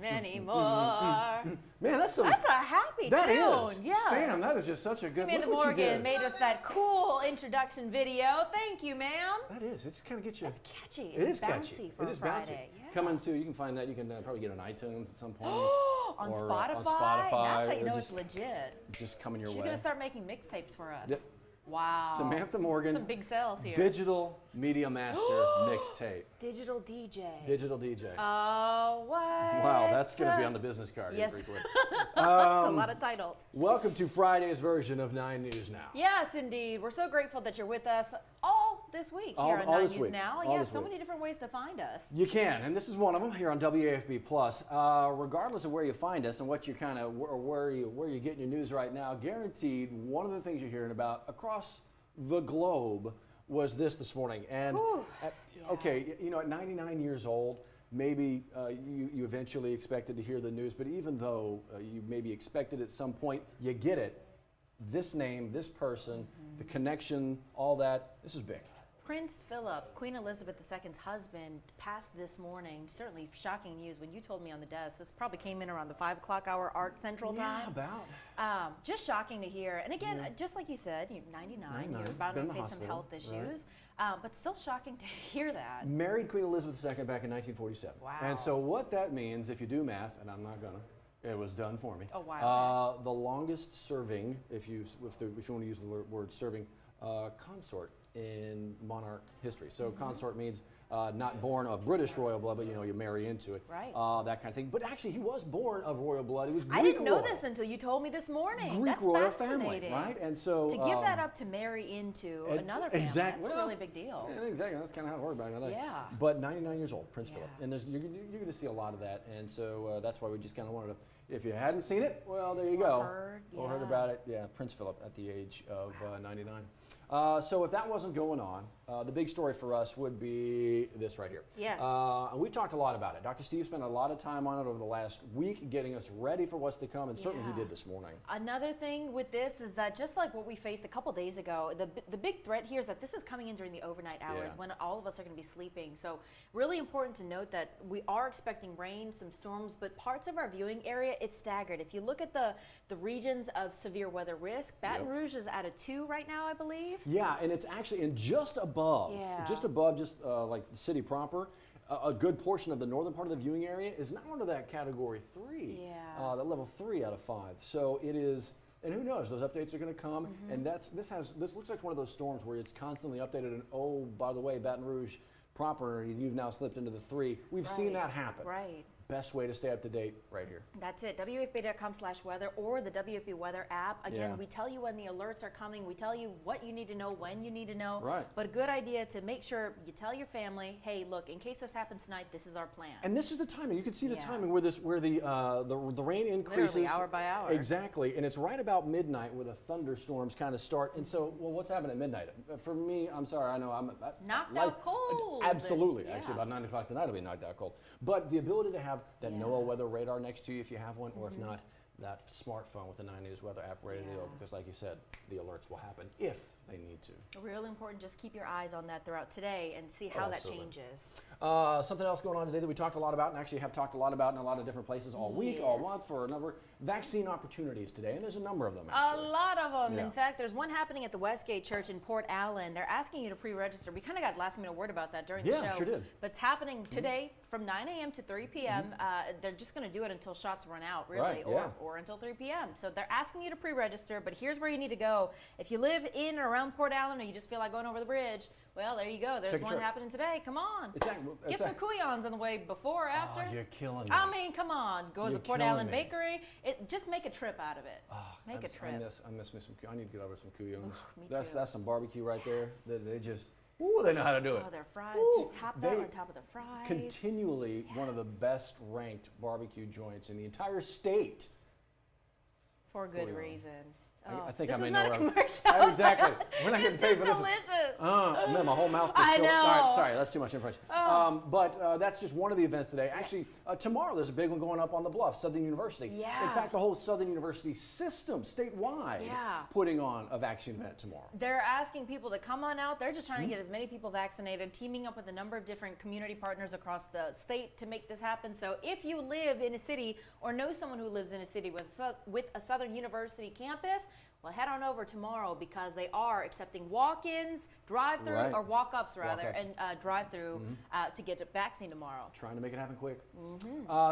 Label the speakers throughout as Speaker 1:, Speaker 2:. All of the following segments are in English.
Speaker 1: many more.
Speaker 2: Man, that's
Speaker 1: a happy tune.
Speaker 2: That is.
Speaker 1: Yes.
Speaker 2: Sam, that is just such a good
Speaker 1: Samantha Morgan made us that cool introduction video. Thank you, ma'am.
Speaker 2: That is. It's kind of gets you.
Speaker 1: It's catchy.
Speaker 2: It is
Speaker 1: bouncy
Speaker 2: catchy.
Speaker 1: for
Speaker 2: it is
Speaker 1: Friday.
Speaker 2: bouncy.
Speaker 1: Yeah.
Speaker 2: Coming to, you can find that. You can probably get on iTunes at some point.
Speaker 1: on
Speaker 2: or,
Speaker 1: Spotify?
Speaker 2: on Spotify.
Speaker 1: That's how you know
Speaker 2: just,
Speaker 1: it's legit.
Speaker 2: Just coming your way.
Speaker 1: She's going to start making mixtapes for us.
Speaker 2: Yep.
Speaker 1: Wow.
Speaker 2: Samantha Morgan.
Speaker 1: Some big sales here.
Speaker 2: Digital Media Master mixtape.
Speaker 1: Digital DJ.
Speaker 2: Digital DJ.
Speaker 1: Oh, what?
Speaker 2: Wow, that's going to be on the business card.
Speaker 1: Yes.
Speaker 2: Pretty quick.
Speaker 1: That's a lot of titles.
Speaker 2: Welcome to Friday's version of 9 News Now.
Speaker 1: Yes, indeed. We're so grateful that you're with us all this week here on 9 News Now. Yeah, so many different ways to find us.
Speaker 2: You can, and this is one of them here on WAFB Plus. Regardless of where you find us and what you kind of where you're getting your news right now, guaranteed one of the things you're hearing about across the globe was this morning. And okay, you know, at 99 years old, maybe you eventually expected to hear the news, but even though you maybe expected at some point, you get it. This name, this person, the connection, all that, this is big.
Speaker 1: Prince Philip, Queen Elizabeth II's husband, passed this morning. Certainly shocking news. When you told me on the desk, this probably came in around the 5 o'clock hour ARC Central Time.
Speaker 2: Yeah, about.
Speaker 1: Just shocking to hear. And again, just like you said, you're 99, you're bound to face some health issues. Right. But still shocking to hear that.
Speaker 2: Married Queen Elizabeth II back in 1947.
Speaker 1: Wow.
Speaker 2: And so what that means, if you do math, and I'm not gonna, it was done for me.
Speaker 1: Oh, wow.
Speaker 2: The longest serving, if you want to use the word serving, consort in monarch history. So consort means not born of British royal blood, but you know, you marry into it.
Speaker 1: Right.
Speaker 2: That kind of thing. But actually, he was born of royal blood. He was Greek
Speaker 1: I didn't know
Speaker 2: royal.
Speaker 1: this until you told me this morning.
Speaker 2: Greek
Speaker 1: That's
Speaker 2: royal
Speaker 1: fascinating.
Speaker 2: family, right? And so
Speaker 1: to give that up to marry into another family,
Speaker 2: exactly.
Speaker 1: that's a really big deal.
Speaker 2: Yeah, exactly. That's kind of how it worked back in the day.
Speaker 1: Yeah.
Speaker 2: But 99 years old, Prince Philip, and you're going to see a lot of that, and so that's why we just kind of wanted to. If you hadn't seen it, well, there you go. Or heard about it. Yeah, Prince Philip at the age of 99. So if that wasn't going on, the big story for us would be this right here.
Speaker 1: Yes.
Speaker 2: And we've talked a lot about it. Dr. Steve spent a lot of time on it over the last week, getting us ready for what's to come, and certainly he did this morning.
Speaker 1: Another thing with this is that just like what we faced a couple days ago, the big threat here is that this is coming in during the overnight hours when all of us are going to be sleeping. So really important to note that we are expecting rain, some storms, but parts of our viewing area, it's staggered. If you look at the regions of severe weather risk, Baton Rouge is at a 2 right now, I believe.
Speaker 2: Yeah, and it's actually just above like the city proper. A good portion of the northern part of the viewing area is now under that category 3, that level 3 out of 5. So it is, and who knows, those updates are going to come, and this looks like one of those storms where it's constantly updated, and oh, by the way, Baton Rouge proper, you've now slipped into the 3. We've seen that happen.
Speaker 1: Right.
Speaker 2: Best way to stay up to date right here.
Speaker 1: That's it, WAFB.com/weather or the WAFB weather app. Again, we tell you when the alerts are coming. We tell you what you need to know, when you need to know.
Speaker 2: Right.
Speaker 1: But a good idea to make sure you tell your family, hey, look, in case this happens tonight, this is our plan.
Speaker 2: And this is the timing. You can see the timing where the rain increases.
Speaker 1: Literally hour by hour.
Speaker 2: Exactly. And it's right about midnight where the thunderstorms kind of start. And so, well, what's happening at midnight? For me, I'm sorry, I know I'm
Speaker 1: knocked out cold.
Speaker 2: Absolutely. Actually, about 9 o'clock tonight, I'll be knocked out cold. But the ability to have that NOAA weather radar next to you if you have one, or if not, that smartphone with the 9 News weather app ready to go, because like you said, the alerts will happen if they need to.
Speaker 1: Really important, just keep your eyes on that throughout today and see how that changes.
Speaker 2: Something else going on today that we talked a lot about, and actually have talked a lot about in a lot of different places all week, all month, for a number vaccine opportunities today, and there's a number of them actually.
Speaker 1: A lot of them. In fact, there's one happening at the Westgate Church in Port Allen. They're asking you to pre-register. We kind of got last minute word about that during the show.
Speaker 2: Yeah, sure did.
Speaker 1: But it's happening today from 9 a.m. to 3 p.m. They're just going to do it until shots run out, really, or until 3 p.m. So they're asking you to pre-register, but here's where you need to go. If you live in or around Port Allen, or you just feel like going over the bridge, well, there you go. There's one happening today. Come on. Get some couillons on the way before or after.
Speaker 2: Oh, you're killing me.
Speaker 1: I mean, come on. Go to the Port Allen Bakery. Just make a trip out of it. Make a trip.
Speaker 2: I miss me some. I need to get over some couillons.
Speaker 1: Me
Speaker 2: that's
Speaker 1: too.
Speaker 2: Some barbecue right there. They just. Ooh, they know how to do it.
Speaker 1: Oh, they're fried. Just tap that on top of the fries.
Speaker 2: Continually one of the best ranked barbecue joints in the entire state.
Speaker 1: For good reason.
Speaker 2: I think
Speaker 1: this
Speaker 2: I may
Speaker 1: is
Speaker 2: know
Speaker 1: not a
Speaker 2: where
Speaker 1: commercial.
Speaker 2: Exactly. We're not getting
Speaker 1: It's
Speaker 2: paid
Speaker 1: just
Speaker 2: for this.
Speaker 1: delicious.
Speaker 2: Man, my whole mouth just
Speaker 1: I
Speaker 2: filled.
Speaker 1: know.
Speaker 2: Sorry, that's too much information. But that's just one of the events today. Actually, tomorrow there's a big one going up on the Bluff, Southern University.
Speaker 1: Yeah.
Speaker 2: In fact, the whole Southern University system, statewide, putting on a vaccine event tomorrow.
Speaker 1: They're asking people to come on out. They're just trying to get as many people vaccinated, teaming up with a number of different community partners across the state to make this happen. So if you live in a city or know someone who lives in a city with a Southern University campus, well, head on over tomorrow because they are accepting walk-ins, drive-through, or walk-ups rather, and drive-through to get a vaccine tomorrow.
Speaker 2: Trying to make it happen quick.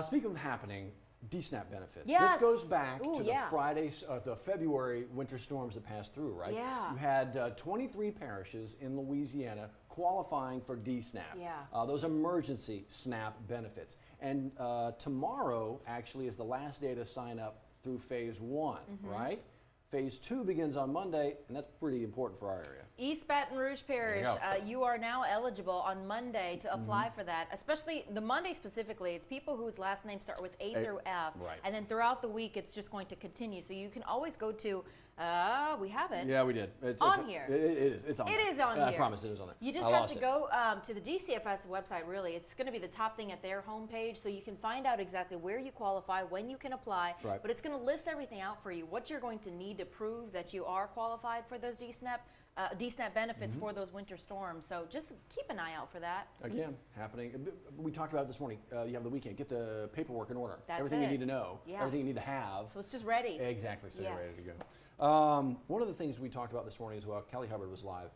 Speaker 2: Speaking of happening, DSNAP benefits.
Speaker 1: Yes.
Speaker 2: This goes back to the February winter storms that passed through, right?
Speaker 1: Yeah.
Speaker 2: You had 23 parishes in Louisiana qualifying for DSNAP.
Speaker 1: Yeah.
Speaker 2: Those emergency SNAP benefits. And tomorrow actually is the last day to sign up through phase 1, right? Phase 2 begins on Monday, and that's pretty important for our area.
Speaker 1: East Baton Rouge Parish, you are now eligible on Monday to apply for that, especially the Monday specifically. It's people whose last names start with A through F, and then throughout the week it's just going to continue. So you can always go to, we have it.
Speaker 2: Yeah, we did. It's
Speaker 1: on here.
Speaker 2: It is. It's on there.
Speaker 1: It is on here.
Speaker 2: I promise it is on there.
Speaker 1: You just have to go to the DCFS website, really. It's going to be the top thing at their homepage, so you can find out exactly where you qualify, when you can apply, but it's going to list everything out for you, what you're going to need to prove that you are qualified for those DSNAP benefits for those winter storms. So just keep an eye out for that.
Speaker 2: Again, happening. We talked about it this morning. You have the weekend. Get the paperwork in order.
Speaker 1: That's
Speaker 2: everything
Speaker 1: it.
Speaker 2: you need to know.
Speaker 1: Yeah.
Speaker 2: Everything you need to have.
Speaker 1: So it's just ready.
Speaker 2: Exactly. So you're ready to go. One of the things we talked about this morning as well, Kelly Hubbard was live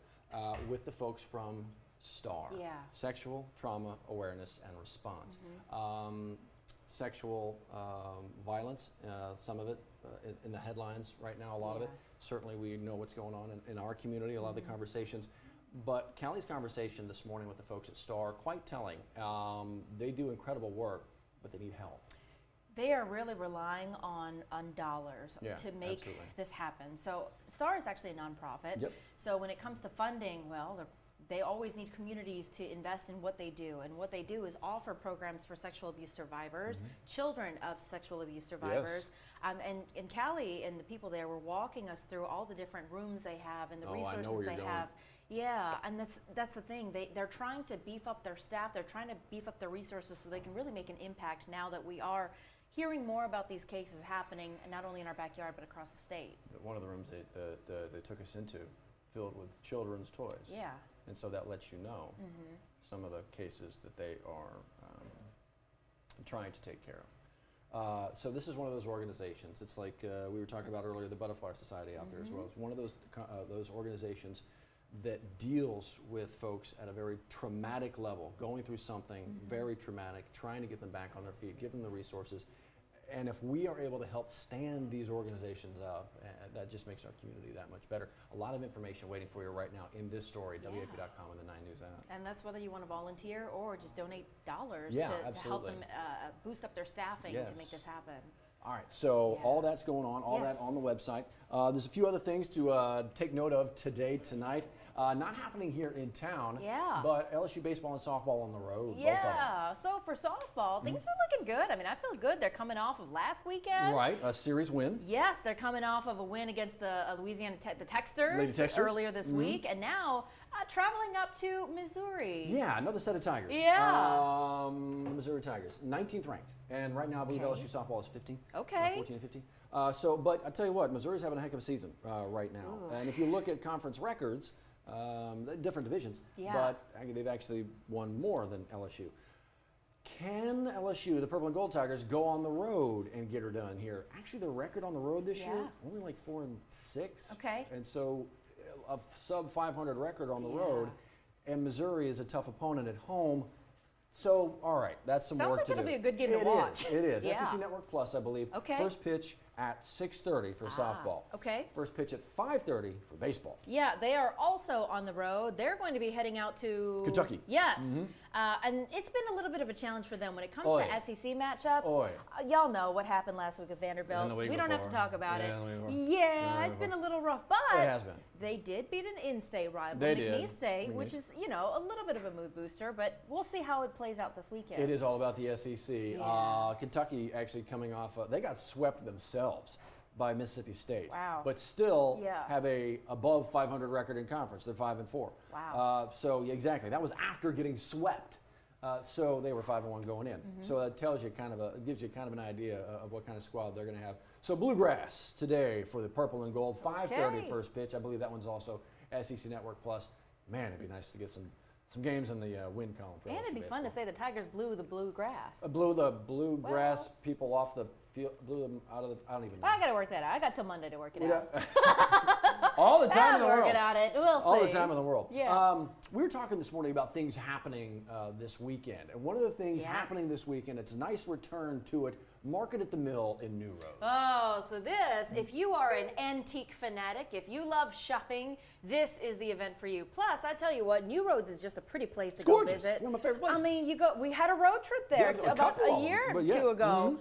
Speaker 2: with the folks from STAR, Sexual Trauma Awareness and Response. Sexual violence, some of it in the headlines right now, a lot of it. Certainly we know what's going on in our community, a lot of the conversations. But Kelly's conversation this morning with the folks at STAR, quite telling. They do incredible work, but they need help.
Speaker 1: They are really relying on dollars to make this happen. So STAR is actually a nonprofit. So when it comes to funding, well, they always need communities to invest in what they do. And what they do is offer programs for sexual abuse survivors, children of sexual abuse survivors. And Callie and the people there were walking us through all the different rooms they have and the resources they have. Yeah, and that's the thing. They're trying to beef up their staff. They're trying to beef up their resources so they can really make an impact now that we are hearing more about these cases happening, not only in our backyard, but across the state.
Speaker 2: One of the rooms they took us into filled with children's toys.
Speaker 1: Yeah.
Speaker 2: And so that lets you know some of the cases that they are trying to take care of. So this is one of those organizations. It's like we were talking about earlier, the Butterfly Society out there as well. It's one of those organizations that deals with folks at a very traumatic level, going through something very traumatic, trying to get them back on their feet, give them the resources. And if we are able to help stand these organizations up, that just makes our community that much better. A lot of information waiting for you right now in this story, WAFB.com and the 9 News app.
Speaker 1: And that's whether you want to volunteer or just donate dollars to help them boost up their staffing to make this happen.
Speaker 2: All right, so all that's going on, all that on the website. There's a few other things to take note of today, tonight. Not happening here in town, but LSU baseball and softball on the road.
Speaker 1: Yeah, so for softball, things are looking good. I mean, I feel good. They're coming off of last weekend.
Speaker 2: Right, a series win.
Speaker 1: Yes, they're coming off of a win against the Louisiana the Texters,
Speaker 2: Lady Texters
Speaker 1: earlier this week, and now traveling up to Missouri.
Speaker 2: Yeah, another set of Tigers.
Speaker 1: Yeah.
Speaker 2: Missouri Tigers, 19th ranked. And right now, I believe LSU softball is 15.
Speaker 1: Okay.
Speaker 2: 14 and 15. But I tell you what, Missouri's having a heck of a season right now. Ooh. And if you look at conference records, different divisions, but they've actually won more than LSU. Can LSU, the Purple and Gold Tigers, go on the road and get her done here? Actually, their record on the road this year, only like 4-6.
Speaker 1: Okay.
Speaker 2: And so a sub 500 record on the road, and Missouri is a tough opponent at home. So, all right, that's some work to do.
Speaker 1: Sounds like it'll be a good game to watch.
Speaker 2: It is. SEC Network Plus, I believe.
Speaker 1: Okay.
Speaker 2: First pitch at 6:30 for softball.
Speaker 1: Okay.
Speaker 2: First pitch at 5:30 for baseball.
Speaker 1: Yeah, they are also on the road. They're going to be heading out to
Speaker 2: Kentucky.
Speaker 1: Yes. And it's been a little bit of a challenge for them when it comes to SEC matchups. Y'all know what happened last week with Vanderbilt. We don't have to talk about it. Yeah, it's been a little rough, but
Speaker 2: it has been.
Speaker 1: They did beat an in-state rival,
Speaker 2: they
Speaker 1: McNeese
Speaker 2: did.
Speaker 1: State, which is, a little bit of a mood booster, but we'll see how it plays out this weekend.
Speaker 2: It is all about the SEC. Kentucky actually coming off, they got swept themselves by Mississippi State.
Speaker 1: Wow.
Speaker 2: But still
Speaker 1: Yeah.
Speaker 2: have a above 500 record in conference. They're 5-4.
Speaker 1: Wow.
Speaker 2: So yeah, exactly. That was after getting swept. So they were 5-1 going in. So that tells you it gives you kind of an idea of what kind of squad they're going to have. So Bluegrass today for the purple and gold. 5:30
Speaker 1: Okay.
Speaker 2: first pitch. I believe that one's also SEC Network Plus. Man, it'd be nice to get some games in the win column. For
Speaker 1: And it'd be fun to say the Tigers blew the bluegrass.
Speaker 2: blew the bluegrass people off the field, blew them out of the. I don't even know.
Speaker 1: I got to work that out. I got till Monday to work it out.
Speaker 2: All the time in the
Speaker 1: I'll work
Speaker 2: world.
Speaker 1: it out. We'll see.
Speaker 2: All the time in the world.
Speaker 1: Yeah.
Speaker 2: We were talking this morning about things happening this weekend. And one of the things
Speaker 1: Yes.
Speaker 2: happening this weekend, it's a nice return to it, Market at the Mill in New Roads.
Speaker 1: Oh, so this, if you are an antique fanatic, if you love shopping, this is the event for you. Plus, I tell you what, New Roads is just a pretty place to
Speaker 2: It's
Speaker 1: go
Speaker 2: gorgeous.
Speaker 1: visit.
Speaker 2: One of my favorite places.
Speaker 1: I mean, we had a road trip there
Speaker 2: Yeah, a
Speaker 1: about
Speaker 2: couple
Speaker 1: a
Speaker 2: of them,
Speaker 1: year or
Speaker 2: but yeah.
Speaker 1: two ago.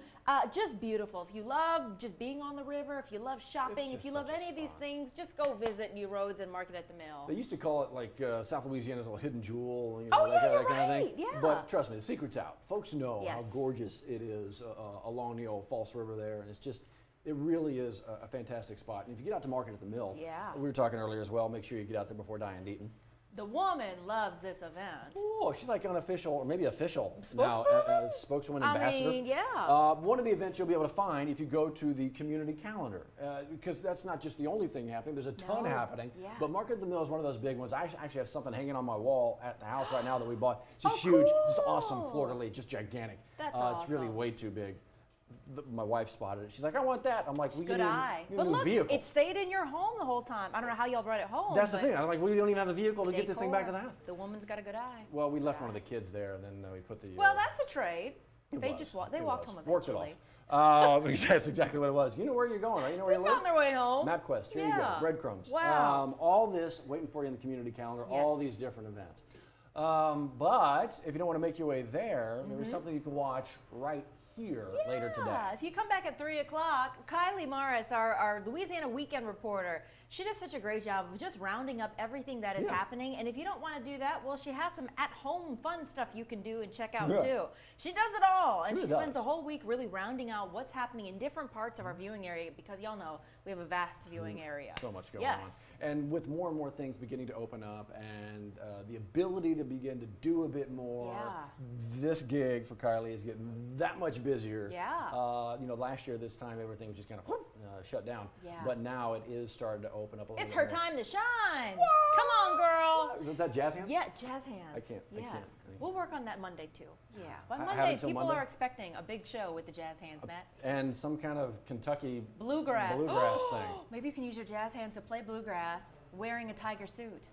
Speaker 1: Just beautiful. If you love just being on the river, if you love shopping,
Speaker 2: It's
Speaker 1: if you
Speaker 2: just
Speaker 1: love
Speaker 2: such a
Speaker 1: any of these
Speaker 2: spot.
Speaker 1: things, just go visit New Roads and Market at the Mill.
Speaker 2: They used to call it like South Louisiana's little hidden jewel,
Speaker 1: Oh, yeah,
Speaker 2: that
Speaker 1: you're
Speaker 2: kind of thing.
Speaker 1: right, yeah.
Speaker 2: But trust me, the secret's out. Folks know how
Speaker 1: Yes.
Speaker 2: gorgeous it is along the old False River there, and it really is a fantastic spot. And if you get out to Market at the Mill,
Speaker 1: Yeah.
Speaker 2: we were talking earlier as well, make sure you get out there before Diane Deaton.
Speaker 1: The woman loves this event.
Speaker 2: Oh, she's like unofficial, or maybe official now,
Speaker 1: Spokeswoman?
Speaker 2: spokeswoman,
Speaker 1: I
Speaker 2: ambassador.
Speaker 1: mean, yeah.
Speaker 2: One of the events you'll be able to find if you go to the community calendar, because that's not just the only thing happening. There's a ton
Speaker 1: No,
Speaker 2: happening.
Speaker 1: yeah.
Speaker 2: But Market at the Mill is one of those big ones. I actually have something hanging on my wall at the house right now that we bought. It's just
Speaker 1: Oh,
Speaker 2: huge, just
Speaker 1: cool.
Speaker 2: awesome fleur-de-lis, just gigantic.
Speaker 1: That's
Speaker 2: It's really
Speaker 1: awesome.
Speaker 2: way too big. My wife spotted it. She's like, I want that. I'm like, we
Speaker 1: Good
Speaker 2: need
Speaker 1: eye.
Speaker 2: a
Speaker 1: But
Speaker 2: new
Speaker 1: look,
Speaker 2: vehicle.
Speaker 1: it stayed in your home the whole time. I don't know how y'all brought it home.
Speaker 2: That's the
Speaker 1: but
Speaker 2: thing. I'm like, we don't even have the vehicle to get this thing back to the
Speaker 1: decor.
Speaker 2: house.
Speaker 1: The woman's got a good eye.
Speaker 2: Well, we left one of the kids there, and then we put the.
Speaker 1: Well, that's a trade.
Speaker 2: It
Speaker 1: They
Speaker 2: was.
Speaker 1: just
Speaker 2: It
Speaker 1: they walked
Speaker 2: was.
Speaker 1: home
Speaker 2: Worked it
Speaker 1: eventually.
Speaker 2: off. That's exactly what it was. You know where you're going, right? You know where
Speaker 1: They
Speaker 2: you live?
Speaker 1: found their way home.
Speaker 2: MapQuest. Here you go.
Speaker 1: Yeah.
Speaker 2: Breadcrumbs.
Speaker 1: Wow.
Speaker 2: All this waiting for you in the community calendar. All
Speaker 1: Yes.
Speaker 2: these different events. But if you don't want to make your way there, there is something you can watch right here later today.
Speaker 1: Yeah, if you come back at 3 o'clock, Kylie Morris, our Louisiana weekend reporter, she does such a great job of just rounding up everything that is
Speaker 2: Yeah.
Speaker 1: happening. And if you don't want to do that, well, she has some at-home fun stuff you can do and check out
Speaker 2: Yeah.
Speaker 1: too. She does it all, and
Speaker 2: She
Speaker 1: she
Speaker 2: really
Speaker 1: spends
Speaker 2: does.
Speaker 1: the whole week really rounding out what's happening in different parts of our viewing area because y'all know we have a vast viewing area.
Speaker 2: So much going
Speaker 1: Yes.
Speaker 2: on. And with more and more things beginning to open up and the ability to begin to do a bit more,
Speaker 1: Yeah.
Speaker 2: this gig for Kylie is getting that much busier.
Speaker 1: Yeah.
Speaker 2: Last year this time everything was just kind of shut down.
Speaker 1: Yeah.
Speaker 2: But now it is starting to open up a little
Speaker 1: It's
Speaker 2: bit
Speaker 1: her
Speaker 2: more.
Speaker 1: time to shine. Come on, girl.
Speaker 2: Was that jazz hands?
Speaker 1: Yeah, jazz hands.
Speaker 2: I can't.
Speaker 1: Yes. We'll work on that Monday too. Yeah. By
Speaker 2: I have
Speaker 1: Monday,
Speaker 2: until
Speaker 1: people
Speaker 2: Monday?
Speaker 1: are expecting a big show with the jazz hands, Matt.
Speaker 2: And some kind of Kentucky
Speaker 1: Bluegrass.
Speaker 2: thing.
Speaker 1: Maybe you can use your jazz hands to play bluegrass wearing a tiger suit.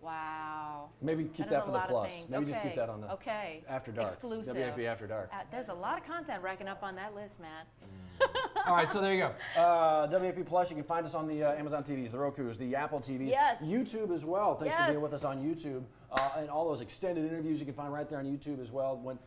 Speaker 1: Wow.
Speaker 2: Maybe keep
Speaker 1: That
Speaker 2: that
Speaker 1: is
Speaker 2: for
Speaker 1: a
Speaker 2: the
Speaker 1: lot of
Speaker 2: plus.
Speaker 1: things.
Speaker 2: Maybe just
Speaker 1: Okay.
Speaker 2: keep that on the
Speaker 1: Okay.
Speaker 2: After Dark.
Speaker 1: Exclusive.
Speaker 2: WAFB After Dark.
Speaker 1: There's a lot of content racking up on that list, Matt.
Speaker 2: All right, so there you go. WAP Plus, you can find us on the Amazon TVs, the Rokus, the Apple TVs,
Speaker 1: Yes.
Speaker 2: YouTube as well. Thanks for
Speaker 1: Yes.
Speaker 2: being with us on YouTube, and all those extended interviews you can find right there on YouTube as well. When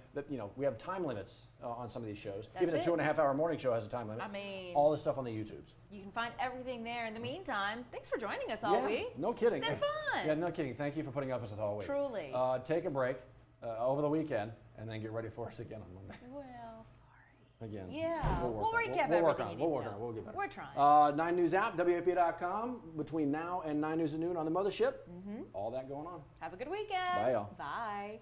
Speaker 2: we have time limits on some of these shows.
Speaker 1: That's
Speaker 2: Even the
Speaker 1: it.
Speaker 2: 2.5-hour morning show has a time limit.
Speaker 1: I mean,
Speaker 2: all this stuff on the YouTubes.
Speaker 1: you can find everything there. In the meantime, thanks for joining us all
Speaker 2: Yeah,
Speaker 1: week.
Speaker 2: no kidding.
Speaker 1: It's been fun.
Speaker 2: Yeah, no kidding. Thank you for putting up with us all week.
Speaker 1: Truly.
Speaker 2: Take a break over the weekend, and then get ready for us again on Monday.
Speaker 1: Well, sorry.
Speaker 2: Again.
Speaker 1: Yeah.
Speaker 2: We'll
Speaker 1: We'll
Speaker 2: work on it.
Speaker 1: recap
Speaker 2: We'll work
Speaker 1: everything
Speaker 2: on it.
Speaker 1: you
Speaker 2: We'll
Speaker 1: need
Speaker 2: work
Speaker 1: to
Speaker 2: on it.
Speaker 1: know.
Speaker 2: We'll get better.
Speaker 1: We're trying.
Speaker 2: 9 News app, WAP.com, between now and 9 News at noon on the mothership. All that going on.
Speaker 1: Have a good weekend.
Speaker 2: Bye, y'all.
Speaker 1: Bye.